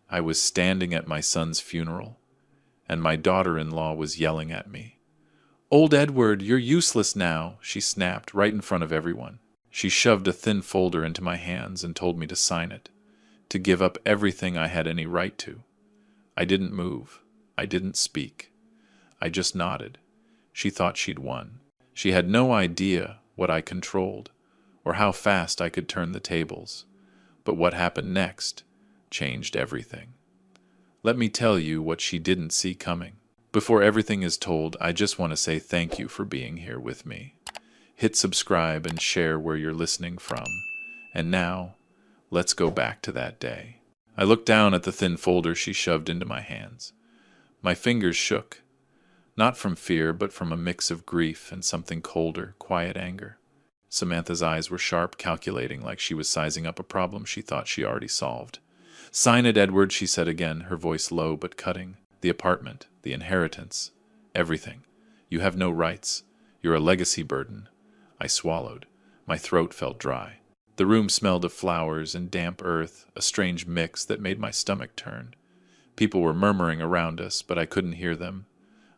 I was standing at my son's funeral, and my daughter-in-law was yelling at me. "Old Edward, you're useless now," she snapped right in front of everyone. She shoved a thin folder into my hands and told me to sign it, to give up everything I had any right to. I didn't move. I didn't speak. I just nodded. She thought she'd won. She had no idea what I controlled, or how fast I could turn the tables. But what happened next changed everything. Let me tell you what she didn't see coming. Before everything is told, I just want to say thank you for being here with me. Hit subscribe and share where you're listening from. And now, let's go back to that day. I looked down at the thin folder she shoved into my hands. My fingers shook, not from fear, but from a mix of grief and something colder, quiet anger. Samantha's eyes were sharp, calculating, like she was sizing up a problem she thought she already solved. "Sign it, Edward," she said again, her voice low but cutting. "The apartment, the inheritance, everything. You have no rights. You're a legacy burden." I swallowed. My throat felt dry. The room smelled of flowers and damp earth, a strange mix that made my stomach turn. People were murmuring around us, but I couldn't hear them.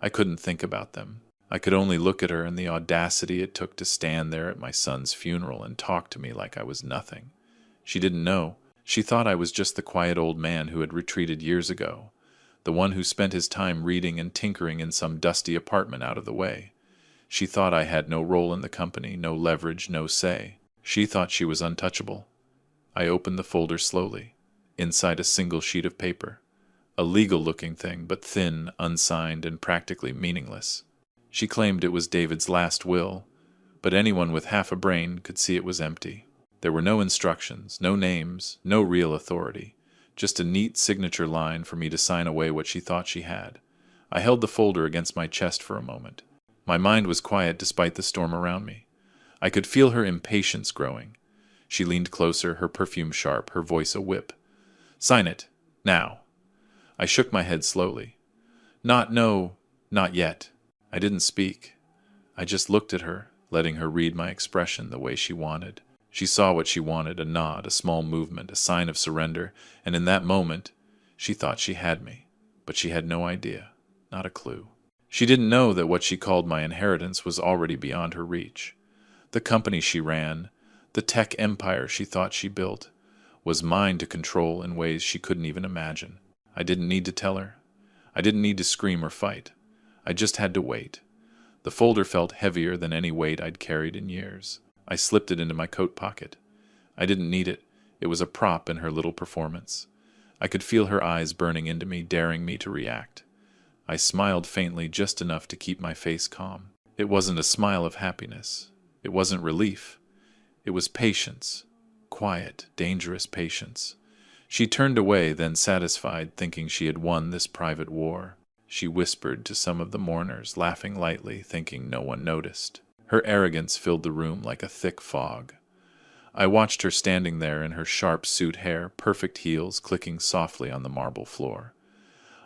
I couldn't think about them. I could only look at her and the audacity it took to stand there at my son's funeral and talk to me like I was nothing. She didn't know. She thought I was just the quiet old man who had retreated years ago, the one who spent his time reading and tinkering in some dusty apartment out of the way. She thought I had no role in the company, no leverage, no say. She thought she was untouchable. I opened the folder slowly. Inside a single sheet of paper. A legal-looking thing, but thin, unsigned, and practically meaningless. She claimed it was David's last will, but anyone with half a brain could see it was empty. There were no instructions, no names, no real authority, just a neat signature line for me to sign away what she thought she had. I held the folder against my chest for a moment. My mind was quiet despite the storm around me. I could feel her impatience growing. She leaned closer, her perfume sharp, her voice a whip. "Sign it. Now." I shook my head slowly. Not yet." I didn't speak. I just looked at her, letting her read my expression the way she wanted. She saw what she wanted, a nod, a small movement, a sign of surrender, and in that moment, she thought she had me. But she had no idea, not a clue. She didn't know that what she called my inheritance was already beyond her reach. The company she ran, the tech empire she thought she built, was mine to control in ways she couldn't even imagine. I didn't need to tell her. I didn't need to scream or fight. I just had to wait. The folder felt heavier than any weight I'd carried in years. I slipped it into my coat pocket. I didn't need it. It was a prop in her little performance. I could feel her eyes burning into me, daring me to react. I smiled faintly, just enough to keep my face calm. It wasn't a smile of happiness. It wasn't relief. It was patience. Quiet, dangerous patience. She turned away, then satisfied, thinking she had won this private war. She whispered to some of the mourners, laughing lightly, thinking no one noticed. Her arrogance filled the room like a thick fog. I watched her standing there in her sharp suit hair, perfect heels clicking softly on the marble floor.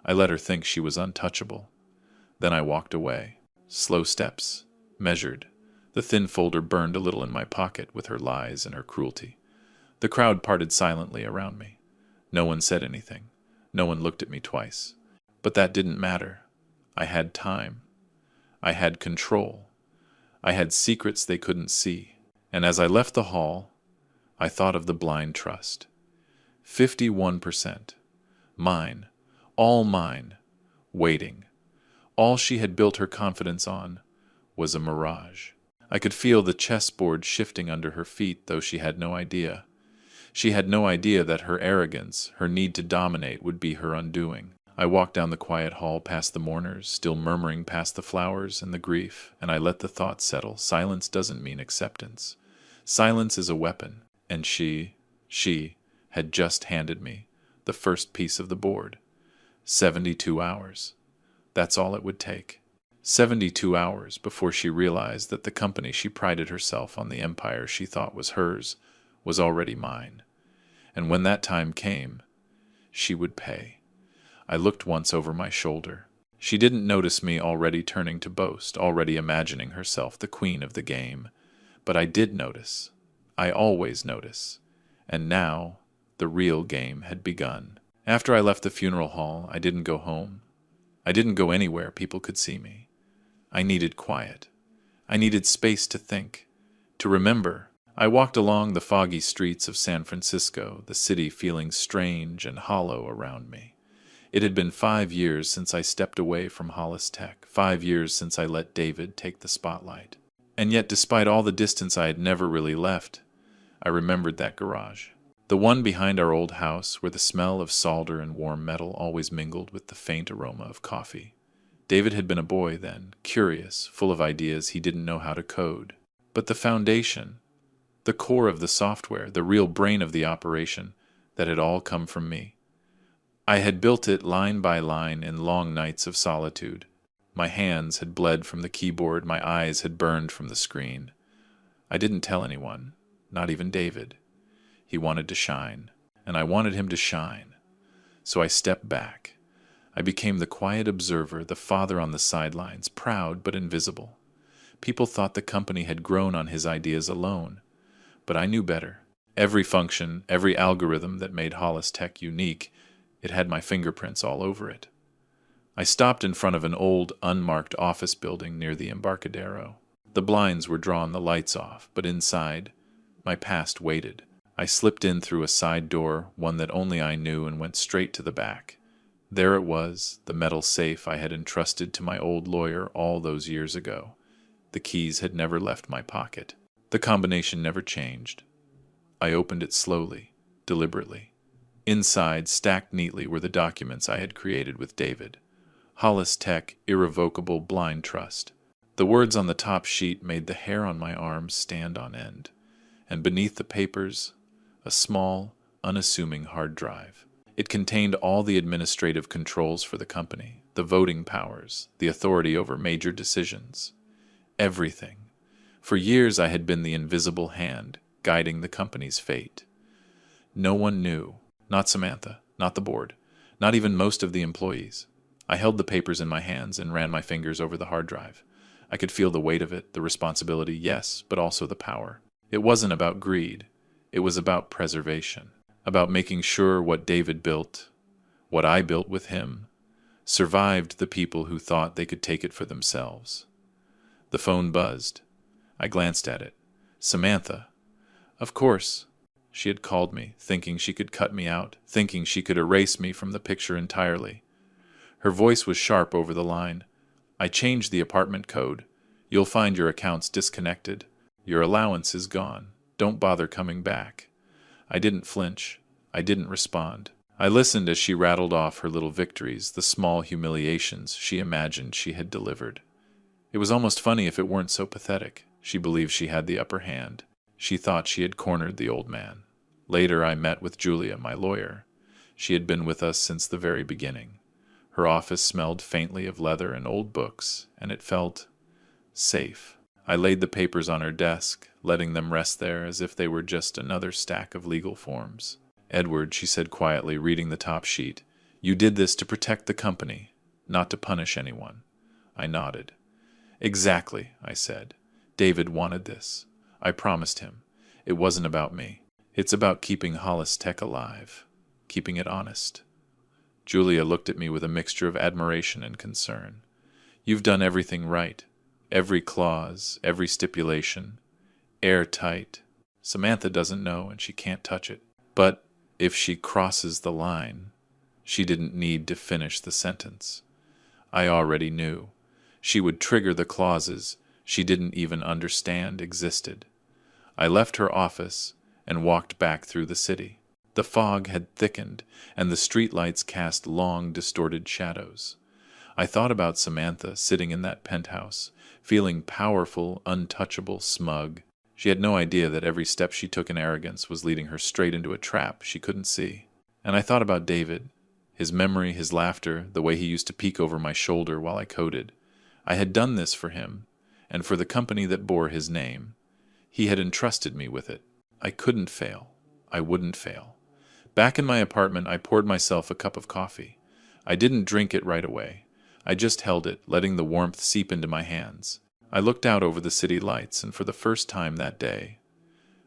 I let her think she was untouchable. Then I walked away. Slow steps, measured. The thin folder burned a little in my pocket with her lies and her cruelty. The crowd parted silently around me. No one said anything. No one looked at me twice. But that didn't matter. I had time. I had control. I had secrets they couldn't see. And as I left the hall, I thought of the blind trust. 51%. Mine. All mine. Waiting. All she had built her confidence on was a mirage. I could feel the chessboard shifting under her feet, though she had no idea. She had no idea that her arrogance, her need to dominate, would be her undoing. I walked down the quiet hall past the mourners, still murmuring past the flowers and the grief, and I let the thought settle. Silence doesn't mean acceptance. Silence is a weapon, and she had just handed me the first piece of the board. 72 hours. That's all it would take. 72 hours before she realized that the company she prided herself on, the empire she thought was hers, was already mine. And when that time came, she would pay. I looked once over my shoulder. She didn't notice me already turning to boast, already imagining herself the queen of the game. But I did notice. I always notice. And now the real game had begun. After I left the funeral hall, I didn't go home. I didn't go anywhere people could see me. I needed quiet. I needed space to think, to remember. I walked along the foggy streets of San Francisco, the city feeling strange and hollow around me. It had been 5 years since I stepped away from Hollis Tech, 5 years since I let David take the spotlight. And yet, despite all the distance I had never really left, I remembered that garage. The one behind our old house, where the smell of solder and warm metal always mingled with the faint aroma of coffee. David had been a boy then, curious, full of ideas he didn't know how to code. But the foundation, the core of the software, the real brain of the operation, that had all come from me. I had built it line by line in long nights of solitude. My hands had bled from the keyboard, my eyes had burned from the screen. I didn't tell anyone, not even David. He wanted to shine, and I wanted him to shine. So I stepped back. I became the quiet observer, the father on the sidelines, proud but invisible. People thought the company had grown on his ideas alone, but I knew better. Every function, every algorithm that made Hollis Tech unique, it had my fingerprints all over it. I stopped in front of an old, unmarked office building near the Embarcadero. The blinds were drawn, the lights off, but inside, my past waited. I slipped in through a side door, one that only I knew, and went straight to the back. There it was, the metal safe I had entrusted to my old lawyer all those years ago. The keys had never left my pocket. The combination never changed. I opened it slowly, deliberately. Inside, stacked neatly, were the documents I had created with David. Hollis Tech, irrevocable blind trust. The words on the top sheet made the hair on my arms stand on end. And beneath the papers, a small, unassuming hard drive. It contained all the administrative controls for the company, the voting powers, the authority over major decisions. Everything. For years I had been the invisible hand, guiding the company's fate. No one knew, not Samantha, not the board, not even most of the employees. I held the papers in my hands and ran my fingers over the hard drive. I could feel the weight of it, the responsibility, yes, but also the power. It wasn't about greed. It was about preservation, about making sure what David built, what I built with him, survived the people who thought they could take it for themselves. The phone buzzed. I glanced at it. Samantha. Of course. She had called me, thinking she could cut me out, thinking she could erase me from the picture entirely. Her voice was sharp over the line. I changed the apartment code. You'll find your accounts disconnected. Your allowance is gone. Don't bother coming back. I didn't flinch. I didn't respond. I listened as she rattled off her little victories, the small humiliations she imagined she had delivered. It was almost funny if it weren't so pathetic. She believed she had the upper hand. She thought she had cornered the old man. Later I met with Julia, my lawyer. She had been with us since the very beginning. Her office smelled faintly of leather and old books, and it felt safe. I laid the papers on her desk, letting them rest there as if they were just another stack of legal forms. Edward, she said quietly, reading the top sheet, you did this to protect the company, not to punish anyone. I nodded. Exactly, I said. David wanted this. I promised him. It wasn't about me. It's about keeping Hollis Tech alive, keeping it honest. Julia looked at me with a mixture of admiration and concern. You've done everything right. Every clause, every stipulation. Airtight. Samantha doesn't know and she can't touch it. But if she crosses the line, she didn't need to finish the sentence. I already knew. She would trigger the clauses she didn't even understand existed. I left her office and walked back through the city. The fog had thickened, and the streetlights cast long, distorted shadows. I thought about Samantha sitting in that penthouse, feeling powerful, untouchable, smug. She had no idea that every step she took in arrogance was leading her straight into a trap she couldn't see. And I thought about David, his memory, his laughter, the way he used to peek over my shoulder while I coded. I had done this for him, and for the company that bore his name. He had entrusted me with it. I couldn't fail. I wouldn't fail. Back in my apartment, I poured myself a cup of coffee. I didn't drink it right away. I just held it, letting the warmth seep into my hands. I looked out over the city lights, and for the first time that day,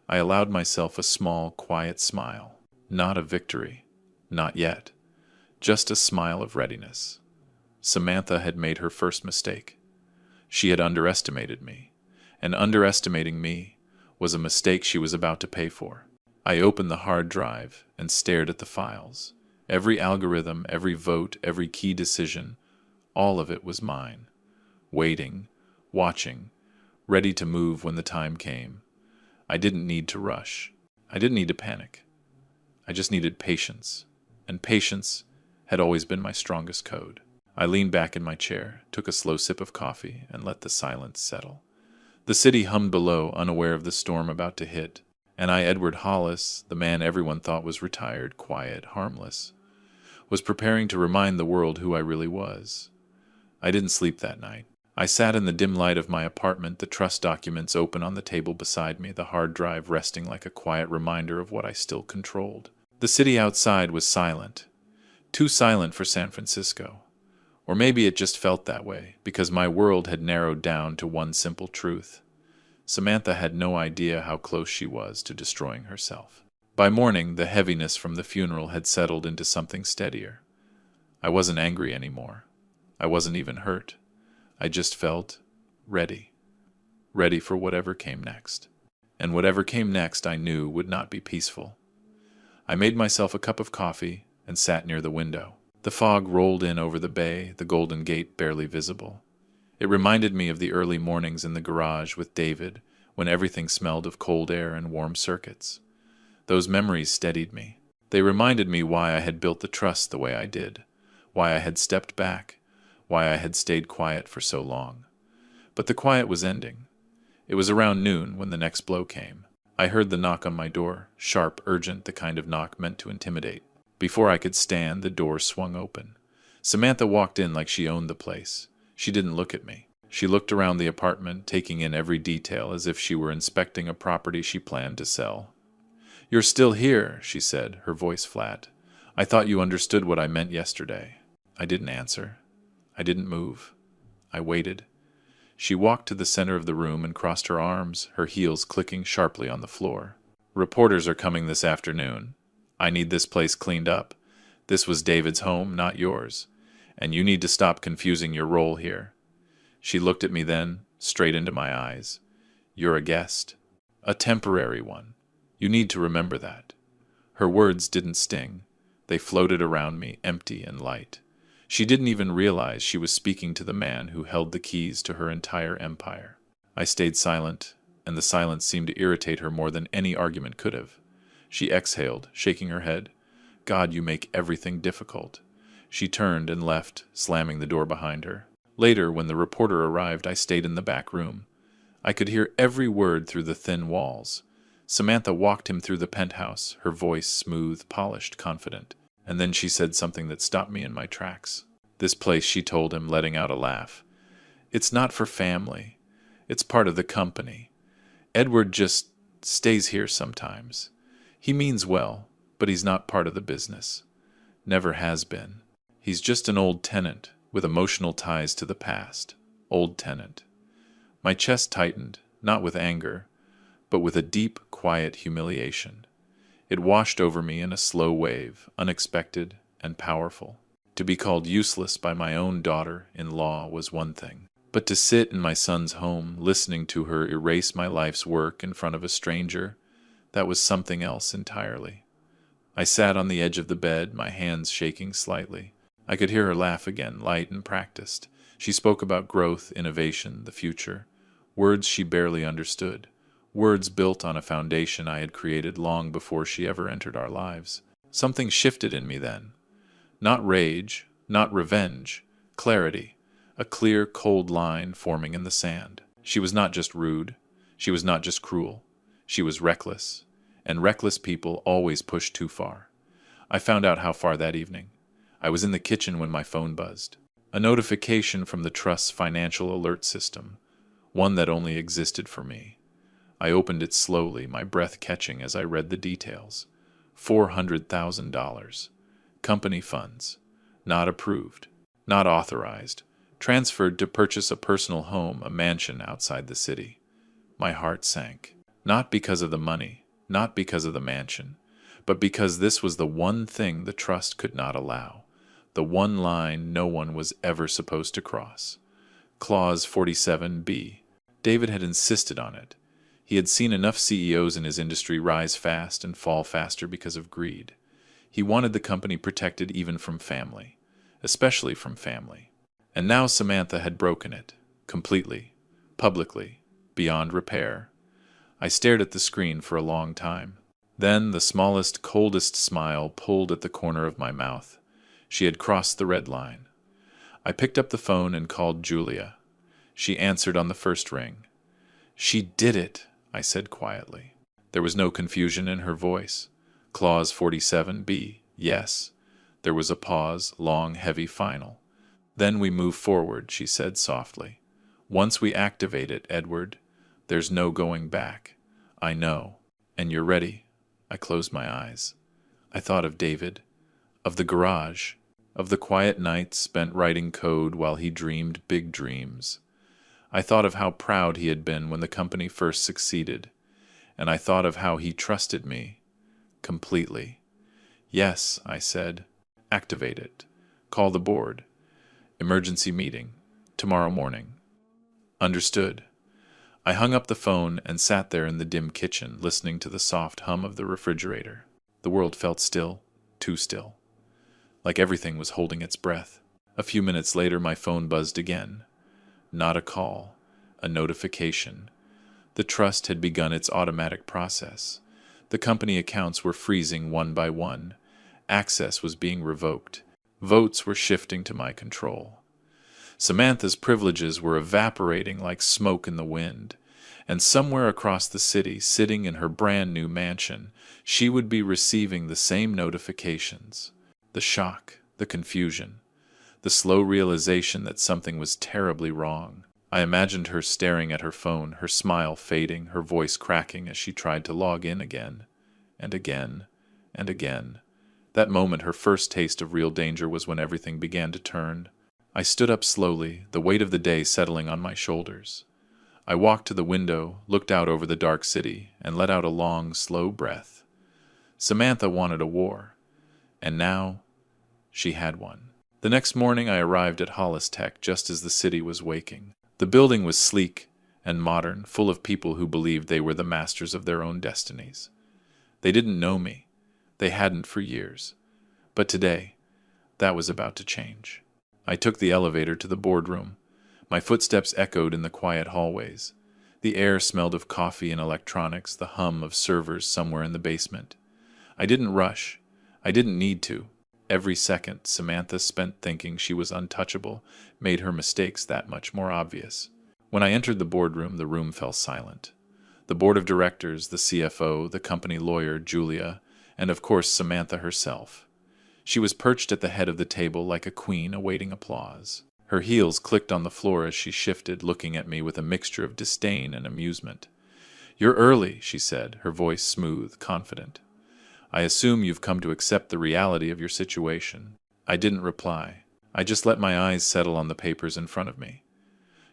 I allowed myself a small, quiet smile. Not of victory. Not yet. just a smile of readiness. Samantha had made her first mistake. She had underestimated me, and underestimating me was a mistake she was about to pay for. I opened the hard drive and stared at the files. Every algorithm, every vote, every key decision, all of it was mine. Waiting, watching, ready to move when the time came. I didn't need to rush. I didn't need to panic. I just needed patience, and patience had always been my strongest code. I leaned back in my chair, took a slow sip of coffee, and let the silence settle. The city hummed below, unaware of the storm about to hit, and I, Edward Hollis, the man everyone thought was retired, quiet, harmless, was preparing to remind the world who I really was. I didn't sleep that night. I sat in the dim light of my apartment, the trust documents open on the table beside me, the hard drive resting like a quiet reminder of what I still controlled. The city outside was silent, too silent for San Francisco. Or maybe it just felt that way, because my world had narrowed down to one simple truth. Samantha had no idea how close she was to destroying herself. By morning, the heaviness from the funeral had settled into something steadier. I wasn't angry anymore. I wasn't even hurt. I just felt ready. Ready for whatever came next. And whatever came next, I knew, would not be peaceful. I made myself a cup of coffee and sat near the window. The fog rolled in over the bay, the Golden Gate barely visible. It reminded me of the early mornings in the garage with David, when everything smelled of cold air and warm circuits. Those memories steadied me. They reminded me why I had built the trust the way I did, why I had stepped back, why I had stayed quiet for so long. But the quiet was ending. It was around noon when the next blow came. I heard the knock on my door, sharp, urgent, the kind of knock meant to intimidate. Before I could stand, the door swung open. Samantha walked in like she owned the place. She didn't look at me. She looked around the apartment, taking in every detail as if she were inspecting a property she planned to sell. "You're still here," she said, her voice flat. "I thought you understood what I meant yesterday." I didn't answer. I didn't move. I waited. She walked to the center of the room and crossed her arms, her heels clicking sharply on the floor. "Reporters are coming this afternoon. I need this place cleaned up. This was David's home, not yours. And you need to stop confusing your role here." She looked at me then, straight into my eyes. "You're a guest. A temporary one. You need to remember that." Her words didn't sting. They floated around me, empty and light. She didn't even realize she was speaking to the man who held the keys to her entire empire. I stayed silent, and the silence seemed to irritate her more than any argument could have. She exhaled, shaking her head. "God, you make everything difficult." She turned and left, slamming the door behind her. Later, when the reporter arrived, I stayed in the back room. I could hear every word through the thin walls. Samantha walked him through the penthouse, her voice smooth, polished, confident. And then she said something that stopped me in my tracks. "This place," she told him, letting out a laugh. "It's not for family. It's part of the company. Edward just stays here sometimes. He means well, but he's not part of the business. Never has been. He's just an old tenant with emotional ties to the past. Old tenant." My chest tightened, not with anger, but with a deep, quiet humiliation. It washed over me in a slow wave, unexpected and powerful. To be called useless by my own daughter-in-law was one thing, but to sit in my son's home, listening to her erase my life's work in front of a stranger, that was something else entirely. I sat on the edge of the bed, my hands shaking slightly. I could hear her laugh again, light and practiced. She spoke about growth, innovation, the future, words she barely understood. Words built on a foundation I had created long before she ever entered our lives. Something shifted in me then. Not rage, not revenge, clarity, a clear, cold line forming in the sand. She was not just rude. She was not just cruel. She was reckless, and reckless people always push too far. I found out how far that evening. I was in the kitchen when my phone buzzed. A notification from the Trust's financial alert system, one that only existed for me. I opened it slowly, my breath catching as I read the details. $400,000. Company funds. Not approved. Not authorized. Transferred to purchase a personal home, a mansion outside the city. My heart sank. Not because of the money, not because of the mansion, but because this was the one thing the Trust could not allow. the one line no one was ever supposed to cross. Clause 47B. David had insisted on it. He had seen enough CEOs in his industry rise fast and fall faster because of greed. He wanted the company protected even from family, especially from family. And now Samantha had broken it, completely, publicly, beyond repair. I stared at the screen for a long time. Then the smallest, coldest smile pulled at the corner of my mouth. She had crossed the red line. I picked up the phone and called Julia. She answered on the first ring. "She did it," I said quietly. There was no confusion in her voice. Clause 47B, yes. There was a pause, long, heavy final. "Then we move forward," she said softly. "Once we activate it, Edward, there's no going back. I know. And you're ready." I closed my eyes. I thought of David, of the garage, of the quiet nights spent writing code while he dreamed big dreams. I thought of how proud he had been when the company first succeeded, and I thought of how he trusted me completely. "Yes," I said. "Activate it. Call the board. Emergency meeting. Tomorrow morning." "Understood." I hung up the phone and sat there in the dim kitchen, listening to the soft hum of the refrigerator. The world felt still, too still, like everything was holding its breath. A few minutes later, my phone buzzed again. Not a call, a notification. The trust had begun its automatic process. The company accounts were freezing one by one. Access was being revoked. Votes were shifting to my control. Samantha's privileges were evaporating like smoke in the wind, and somewhere across the city, sitting in her brand new mansion, she would be receiving the same notifications. The shock, the confusion, the slow realization that something was terribly wrong. I imagined her staring at her phone, her smile fading, her voice cracking as she tried to log in again, and again, and again. That moment, her first taste of real danger, was when everything began to turn. I stood up slowly, the weight of the day settling on my shoulders. I walked to the window, looked out over the dark city, and let out a long, slow breath. Samantha wanted a war, and now she had one. The next morning I arrived at Hollis Tech just as the city was waking. The building was sleek and modern, full of people who believed they were the masters of their own destinies. They didn't know me. They hadn't for years. But today, that was about to change. I took the elevator to the boardroom. My footsteps echoed in the quiet hallways. The air smelled of coffee and electronics, the hum of servers somewhere in the basement. I didn't rush. I didn't need to. Every second Samantha spent thinking she was untouchable made her mistakes that much more obvious. When I entered the boardroom, the room fell silent. The board of directors, the CFO, the company lawyer, Julia, and of course Samantha herself. She was perched at the head of the table like a queen awaiting applause. Her heels clicked on the floor as she shifted, looking at me with a mixture of disdain and amusement. "You're early," she said, her voice smooth, confident. "I assume you've come to accept the reality of your situation." I didn't reply. I just let my eyes settle on the papers in front of me.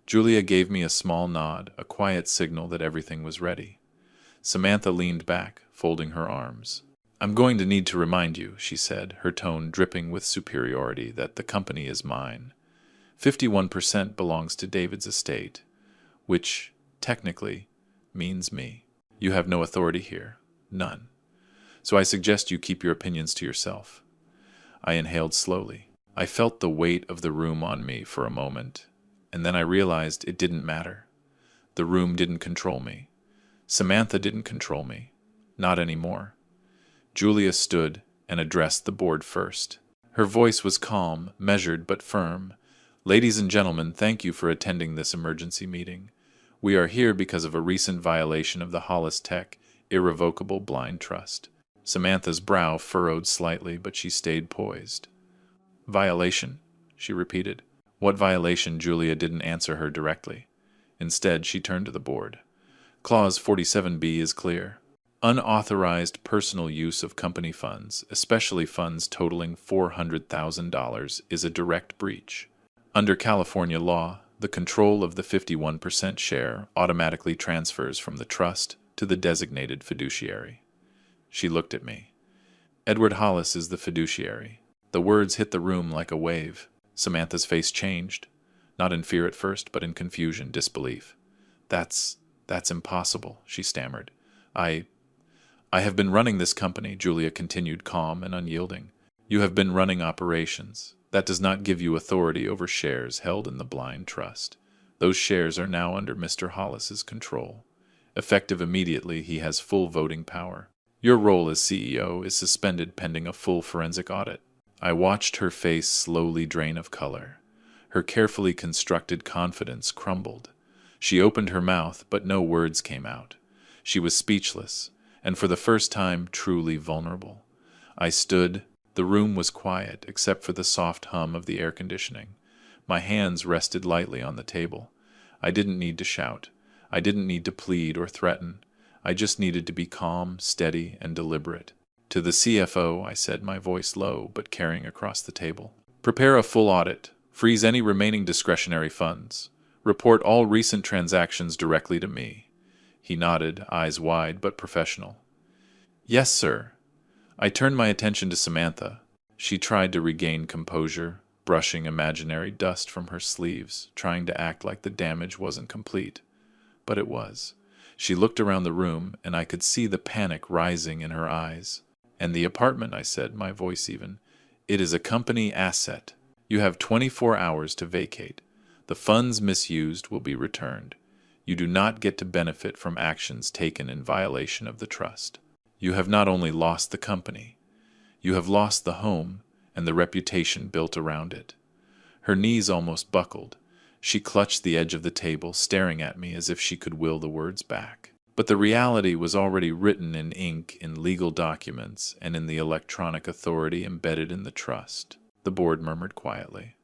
Julia gave me a small nod, a quiet signal that everything was ready. Samantha leaned back, folding her arms. "I'm going to need to remind you," she said, her tone dripping with superiority, "that the company is mine. 51% belongs to David's estate, which, technically, means me. You have no authority here. None. So I suggest you keep your opinions to yourself." I inhaled slowly. I felt the weight of the room on me for a moment, and then I realized it didn't matter. The room didn't control me. Samantha didn't control me. Not anymore. Julia stood and addressed the board first. Her voice was calm, measured, but firm. "Ladies and gentlemen, thank you for attending this emergency meeting. We are here because of a recent violation of the Hollis Tech irrevocable blind trust." Samantha's brow furrowed slightly, but she stayed poised. "Violation?" she repeated. What violation? Julia didn't answer her directly. Instead, she turned to the board. Clause 47B is clear. Unauthorized personal use of company funds, especially funds totaling $400,000, is a direct breach. Under California law, the control of the 51% share automatically transfers from the trust to the designated fiduciary. She looked at me. "Edward Hollis is the fiduciary." The words hit the room like a wave. Samantha's face changed, not in fear at first, but in confusion, disbelief. That's impossible," she stammered. I have been running this company," Julia continued, calm and unyielding. "You have been running operations. That does not give you authority over shares held in the blind trust. Those shares are now under Mr. Hollis's control. Effective immediately, he has full voting power. Your role as CEO is suspended pending a full forensic audit." I watched her face slowly drain of color. Her carefully constructed confidence crumbled. She opened her mouth, but no words came out. She was speechless, and for the first time truly vulnerable. I stood. The room was quiet, except for the soft hum of the air conditioning. My hands rested lightly on the table. I didn't need to shout. I didn't need to plead or threaten. I just needed to be calm, steady, and deliberate. "To the CFO," I said, my voice low but carrying across the table. "Prepare a full audit. Freeze any remaining discretionary funds. Report all recent transactions directly to me." He nodded, eyes wide but professional. "Yes, sir." I turned my attention to Samantha. She tried to regain composure, brushing imaginary dust from her sleeves, trying to act like the damage wasn't complete. But it was. She looked around the room, and I could see the panic rising in her eyes. "And the apartment," I said, my voice even. "It is a company asset. You have 24 hours to vacate. The funds misused will be returned. You do not get to benefit from actions taken in violation of the trust. You have not only lost the company, you have lost the home and the reputation built around it." Her knees almost buckled. She clutched the edge of the table, staring at me as if she could will the words back. But the reality was already written in ink in legal documents and in the electronic authority embedded in the trust, the board murmured quietly.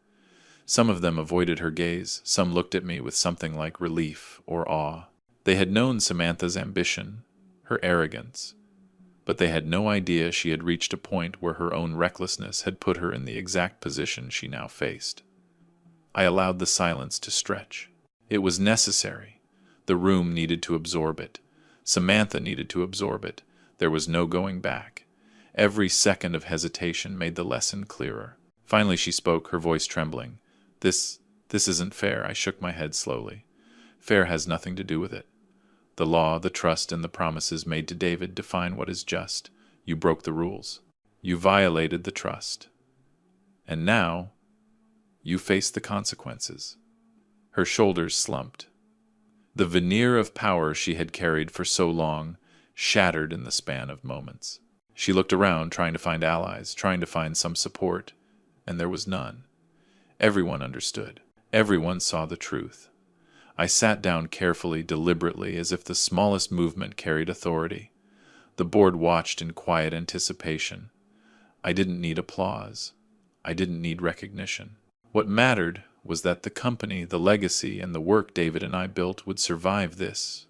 Some of them avoided her gaze, some looked at me with something like relief or awe. They had known Samantha's ambition, her arrogance, but they had no idea she had reached a point where her own recklessness had put her in the exact position she now faced. I allowed the silence to stretch. It was necessary. The room needed to absorb it. Samantha needed to absorb it. There was no going back. Every second of hesitation made the lesson clearer. Finally she spoke, her voice trembling. This isn't fair." I shook my head slowly. "Fair has nothing to do with it. The law, the trust, and the promises made to David define what is just. You broke the rules. You violated the trust. And now, you face the consequences." Her shoulders slumped. The veneer of power she had carried for so long shattered in the span of moments. She looked around, trying to find allies, trying to find some support, and there was none. Everyone understood. Everyone saw the truth. I sat down carefully, deliberately, as if the smallest movement carried authority. The board watched in quiet anticipation. I didn't need applause. I didn't need recognition. What mattered was that the company, the legacy, and the work David and I built would survive this.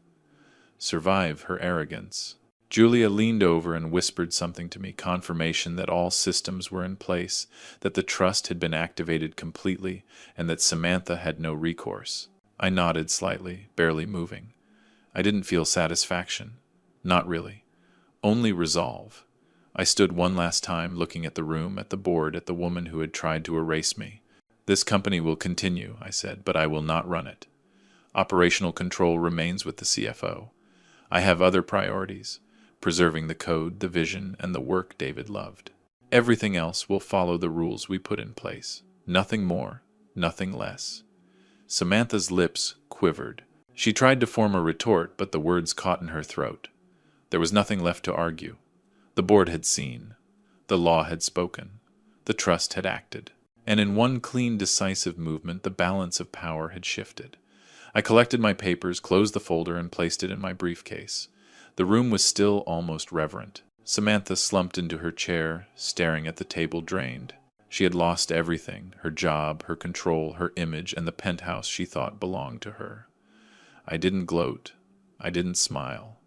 Survive her arrogance. Julia leaned over and whispered something to me, confirmation that all systems were in place, that the trust had been activated completely, and that Samantha had no recourse. I nodded slightly, barely moving. I didn't feel satisfaction. Not really. Only resolve. I stood one last time, looking at the room, at the board, at the woman who had tried to erase me. "This company will continue," I said, "but I will not run it. Operational control remains with the CFO. I have other priorities, preserving the code, the vision, and the work David loved. Everything else will follow the rules we put in place. Nothing more, nothing less." Samantha's lips quivered. She tried to form a retort, but the words caught in her throat. There was nothing left to argue. The board had seen. The law had spoken. The trust had acted. And in one clean, decisive movement, the balance of power had shifted. I collected my papers, closed the folder, and placed it in my briefcase. The room was still almost reverent. Samantha slumped into her chair, staring at the table, drained. She had lost everything, her job, her control, her image, and the penthouse she thought belonged to her. I didn't gloat. I didn't smile.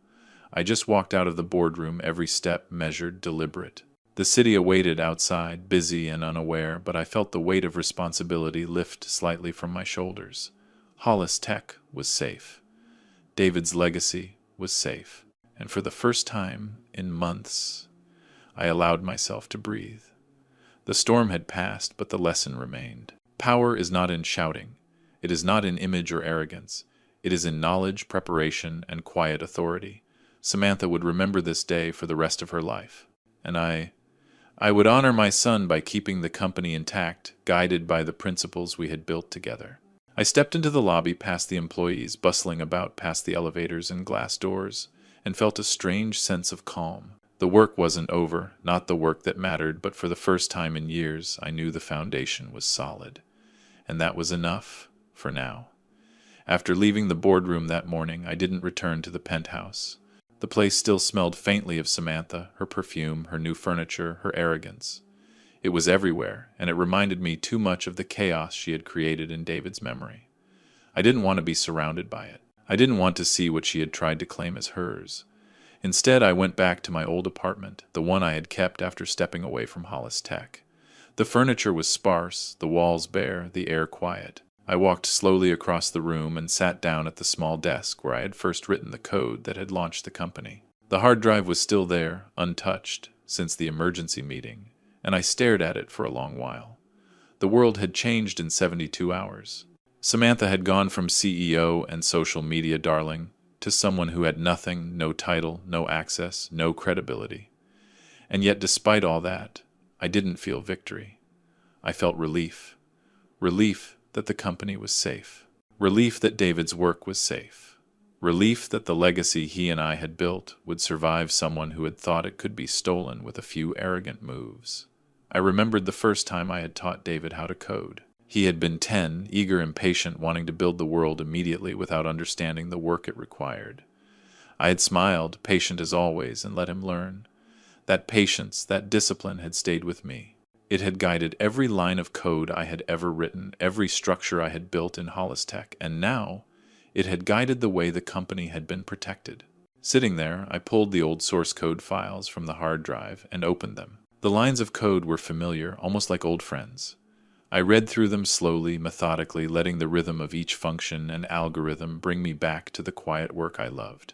I just walked out of the boardroom, every step measured, deliberate. The city awaited outside, busy and unaware, but I felt the weight of responsibility lift slightly from my shoulders. Hollis Tech was safe. David's legacy was safe. And for the first time in months, I allowed myself to breathe. The storm had passed, but the lesson remained. Power is not in shouting. It is not in image or arrogance. It is in knowledge, preparation, and quiet authority. Samantha would remember this day for the rest of her life. And I would honor my son by keeping the company intact, guided by the principles we had built together. I stepped into the lobby past the employees, bustling about past the elevators and glass doors, and felt a strange sense of calm. The work wasn't over, not the work that mattered, but for the first time in years, I knew the foundation was solid. And that was enough, for now. After leaving the boardroom that morning, I didn't return to the penthouse. The place still smelled faintly of Samantha, her perfume, her new furniture, her arrogance. It was everywhere, and it reminded me too much of the chaos she had created in David's memory. I didn't want to be surrounded by it. I didn't want to see what she had tried to claim as hers. Instead, I went back to my old apartment, the one I had kept after stepping away from Hollis Tech. The furniture was sparse, the walls bare, the air quiet. I walked slowly across the room and sat down at the small desk where I had first written the code that had launched the company. The hard drive was still there, untouched, since the emergency meeting, and I stared at it for a long while. The world had changed in 72 hours. Samantha had gone from CEO and social media darling to someone who had nothing, no title, no access, no credibility. And yet, despite all that, I didn't feel victory. I felt relief. Relief that the company was safe. Relief that David's work was safe. Relief that the legacy he and I had built would survive someone who had thought it could be stolen with a few arrogant moves. I remembered the first time I had taught David how to code. He had been 10, eager, impatient, wanting to build the world immediately without understanding the work it required. I had smiled, patient as always, and let him learn. That patience, that discipline had stayed with me. It had guided every line of code I had ever written, every structure I had built in Hollis Tech, and now it had guided the way the company had been protected. Sitting there, I pulled the old source code files from the hard drive and opened them. The lines of code were familiar, almost like old friends. I read through them slowly, methodically, letting the rhythm of each function and algorithm bring me back to the quiet work I loved.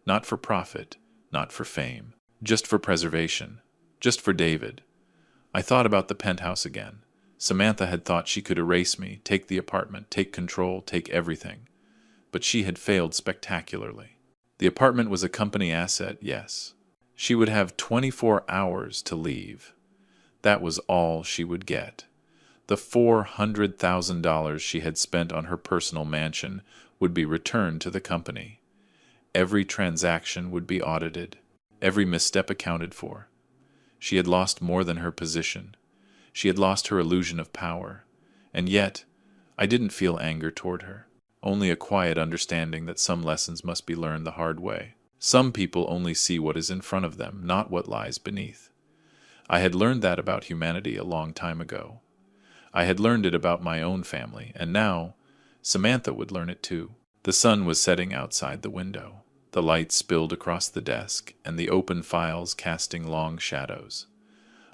Not for profit, not for fame, just for preservation, just for David. I thought about the penthouse again. Samantha had thought she could erase me, take the apartment, take control, take everything. But she had failed spectacularly. The apartment was a company asset, yes. She would have 24 hours to leave. That was all she would get. The $400,000 she had spent on her personal mansion would be returned to the company. Every transaction would be audited, every misstep accounted for. She had lost more than her position. She had lost her illusion of power. And yet, I didn't feel anger toward her, only a quiet understanding that some lessons must be learned the hard way. Some people only see what is in front of them, not what lies beneath. I had learned that about humanity a long time ago. I had learned it about my own family, and now Samantha would learn it too. The sun was setting outside the window. The light spilled across the desk, and the open files casting long shadows.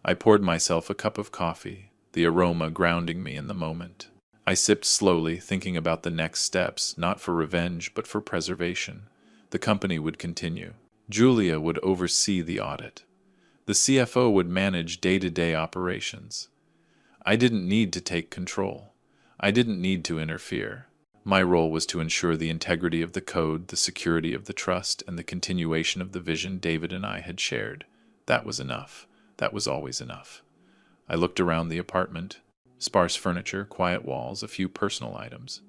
I poured myself a cup of coffee, the aroma grounding me in the moment. I sipped slowly, thinking about the next steps, not for revenge, but for preservation. The company would continue. Julia would oversee the audit. The CFO would manage day-to-day operations. I didn't need to take control. I didn't need to interfere. My role was to ensure the integrity of the code, the security of the trust, and the continuation of the vision David and I had shared. That was enough. That was always enough. I looked around the apartment. Sparse furniture, quiet walls, a few personal items.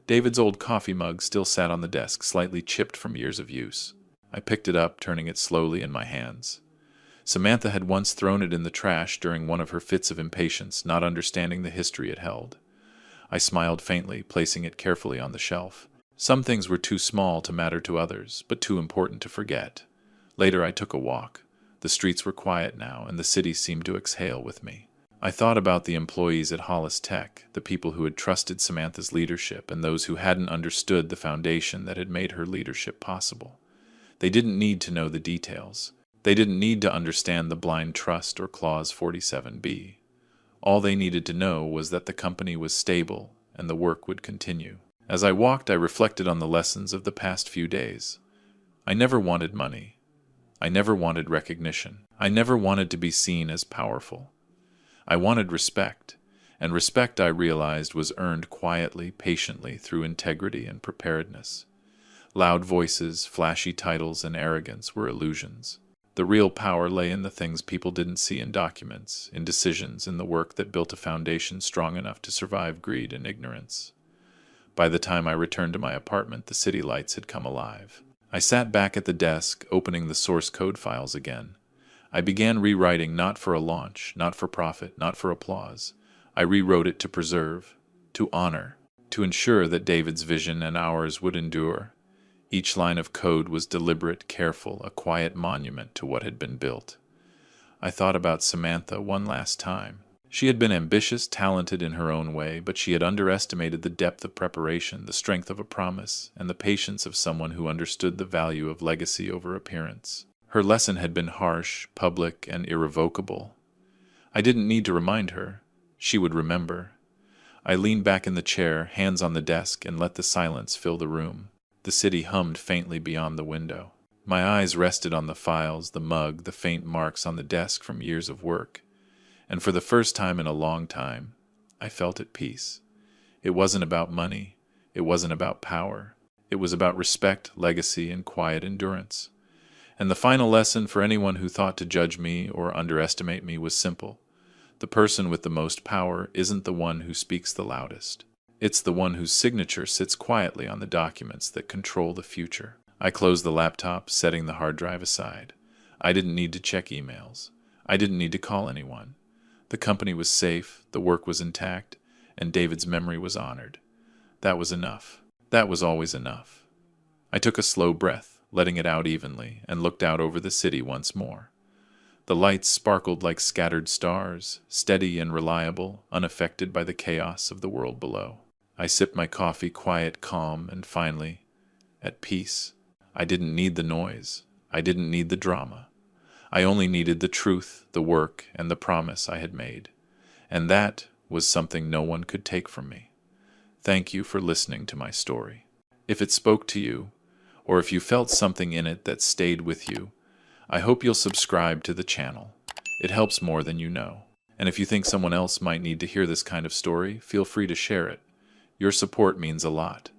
David's old coffee mug still sat on the desk, slightly chipped from years of use. I picked it up, turning it slowly in my hands. Samantha had once thrown it in the trash during one of her fits of impatience, not understanding the history it held. I smiled faintly, placing it carefully on the shelf. Some things were too small to matter to others, but too important to forget. Later I took a walk. The streets were quiet now, and the city seemed to exhale with me. I thought about the employees at Hollis Tech, the people who had trusted Samantha's leadership, and those who hadn't understood the foundation that had made her leadership possible. They didn't need to know the details. They didn't need to understand the blind trust or Clause 47B. All they needed to know was that the company was stable and the work would continue. As I walked, I reflected on the lessons of the past few days. I never wanted money. I never wanted recognition. I never wanted to be seen as powerful. I wanted respect, and respect I realized was earned quietly, patiently, through integrity and preparedness. Loud voices, flashy titles, and arrogance were illusions. The real power lay in the things people didn't see in documents, in decisions, in the work that built a foundation strong enough to survive greed and ignorance. By the time I returned to my apartment, the city lights had come alive. I sat back at the desk, opening the source code files again. I began rewriting not for a launch, not for profit, not for applause. I rewrote it to preserve, to honor, to ensure that David's vision and ours would endure. Each line of code was deliberate, careful, a quiet monument to what had been built. I thought about Samantha one last time. She had been ambitious, talented in her own way, but she had underestimated the depth of preparation, the strength of a promise, and the patience of someone who understood the value of legacy over appearance. Her lesson had been harsh, public, and irrevocable. I didn't need to remind her. She would remember. I leaned back in the chair, hands on the desk, and let the silence fill the room. The city hummed faintly beyond the window. My eyes rested on the files, the mug, the faint marks on the desk from years of work. And for the first time in a long time, I felt at peace. It wasn't about money. It wasn't about power. It was about respect, legacy, and quiet endurance. And the final lesson for anyone who thought to judge me or underestimate me was simple. The person with the most power isn't the one who speaks the loudest. It's the one whose signature sits quietly on the documents that control the future. I closed the laptop, setting the hard drive aside. I didn't need to check emails. I didn't need to call anyone. The company was safe, the work was intact, and David's memory was honored. That was enough. That was always enough. I took a slow breath, letting it out evenly, and looked out over the city once more. The lights sparkled like scattered stars, steady and reliable, unaffected by the chaos of the world below. I sipped my coffee, quiet, calm, and finally, at peace. I didn't need the noise. I didn't need the drama. I only needed the truth, the work, and the promise I had made. And that was something no one could take from me. Thank you for listening to my story. If it spoke to you, or if you felt something in it that stayed with you, I hope you'll subscribe to the channel. It helps more than you know. And if you think someone else might need to hear this kind of story, feel free to share it. Your support means a lot.